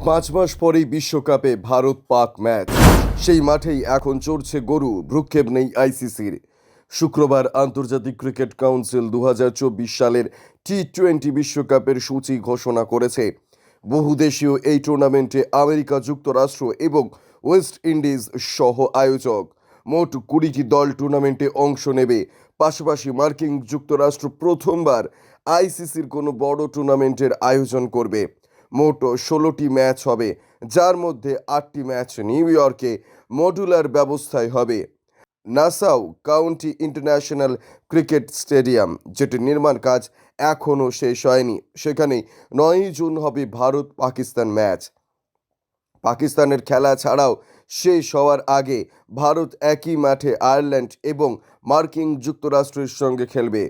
5 মাস পরেই বিশ্বকাপে ভারত পাক ম্যাচ। সেই মাঠেই এখন চড়ছে গরু, ভ্রুক্ষেপ নেই আইসিসির। শুক্রবার আন্তর্জাতিক ক্রিকেট কাউন্সিল 2024 সালের টি-20 বিশ্বকাপের সূচি ঘোষণা করেছে। বহুদেশীয় এই টুর্নামেন্টে আমেরিকা যুক্তরাষ্ট্র এবং ওয়েস্ট ইন্ডিজ সহ আয়োজক। মোট 20টি দল টুর্নামেন্টে অংশ নেবে। পাশাপাশি মার্কিন যুক্তরাষ্ট্র প্রথমবার আইসিসির কোনো বড় টুর্নামেন্টের আয়োজন করবে। মোট 16টি ম্যাচ হবে, যার মধ্যে 8টি ম্যাচ নিউ ইয়র্কে মডুলার ব্যবস্থায় হবে। Nassau county international cricket stadium, যেটির নির্মাণ কাজ এখনও শেষ হয়নি, সেখানে 9 জুন হবে ভারত পাকিস্তান ম্যাচ। পাকিস্তানের খেলা ছাড়াও শেষ হওয়ার আগে ভারত একই মাঠে আয়ারল্যান্ড এবং মার্কিন যুক্তরাষ্ট্রের সঙ্গে খেলবে।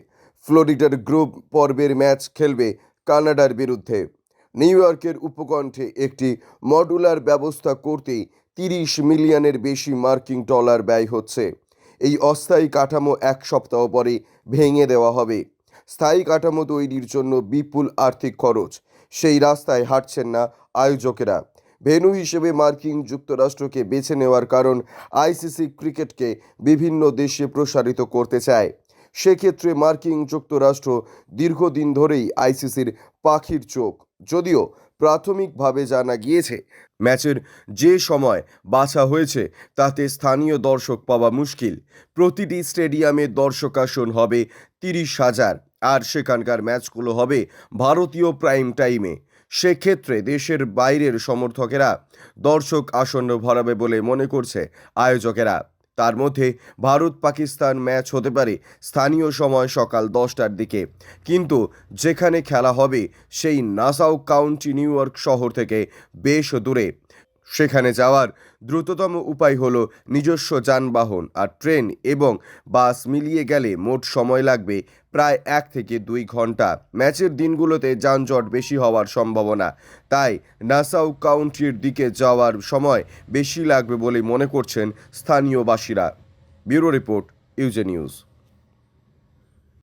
ফ্লোরিডার গ্রুপ পর্বের ম্যাচ খেলবে কানাডার বিরুদ্ধে। নিউ ইয়র্কের উপকণ্ঠে একটি মডুলার ব্যবস্থা করতেই 30 মিলিয়নের বেশি মার্কিন ডলার ব্যয় হচ্ছে। এই অস্থায়ী কাঠামো 1 সপ্তাহ পরে ভেঙে দেওয়া হবে। স্থায়ী কাঠামো তৈরির জন্য বিপুল আর্থিক খরচ, সেই রাস্তায় হাঁটছেন না আয়োজকেরা। ভেন্যু হিসেবে মার্কিন যুক্তরাষ্ট্রকে বেছে নেওয়ার কারণ, আইসিসি ক্রিকেটকে বিভিন্ন দেশে প্রসারিত করতে চায়। সেক্ষেত্রে মার্কিন যুক্তরাষ্ট্র দীর্ঘদিন ধরেই আইসিসির পাখির চোখ। যদিও প্রাথমিকভাবে জানা গিয়েছে, ম্যাচের যে সময় বাছা হয়েছে তাতে স্থানীয় দর্শক পাওয়া মুশকিল। প্রতিটি স্টেডিয়ামে দর্শক আসন হবে 30,000, আর সেখানকার ম্যাচগুলো হবে ভারতীয় প্রাইম টাইমে। সেক্ষেত্রে দেশের বাইরের সমর্থকেরা দর্শক আসন ভরাবে বলে মনে করছে আয়োজকেরা। তার মধ্যে ভারত পাকিস্তান ম্যাচ হতে পারে স্থানীয় সময় সকাল 10টার দিকে, কিন্তু যেখানে খেলা হবে সেই নাসাউ কাউন্টি নিউ ইয়র্ক শহর থেকে বেশ দূরে। সেখানে যাওয়ার দ্রুততম উপায় হলো নিজস্ব যানবাহন, আর ট্রেন এবং বাস মিলিয়ে গেলে মোট সময় লাগবে প্রায় 1 থেকে 2 ঘন্টা। ম্যাচের দিনগুলোতে যানজট বেশি হওয়ার সম্ভাবনা, তাই নাসাউ কাউন্টির দিকে যাওয়ার সময় বেশি লাগবে বলে মনে করছেন স্থানীয়বাসীরা। ব্যুরো রিপোর্ট, ইউজে নিউজ।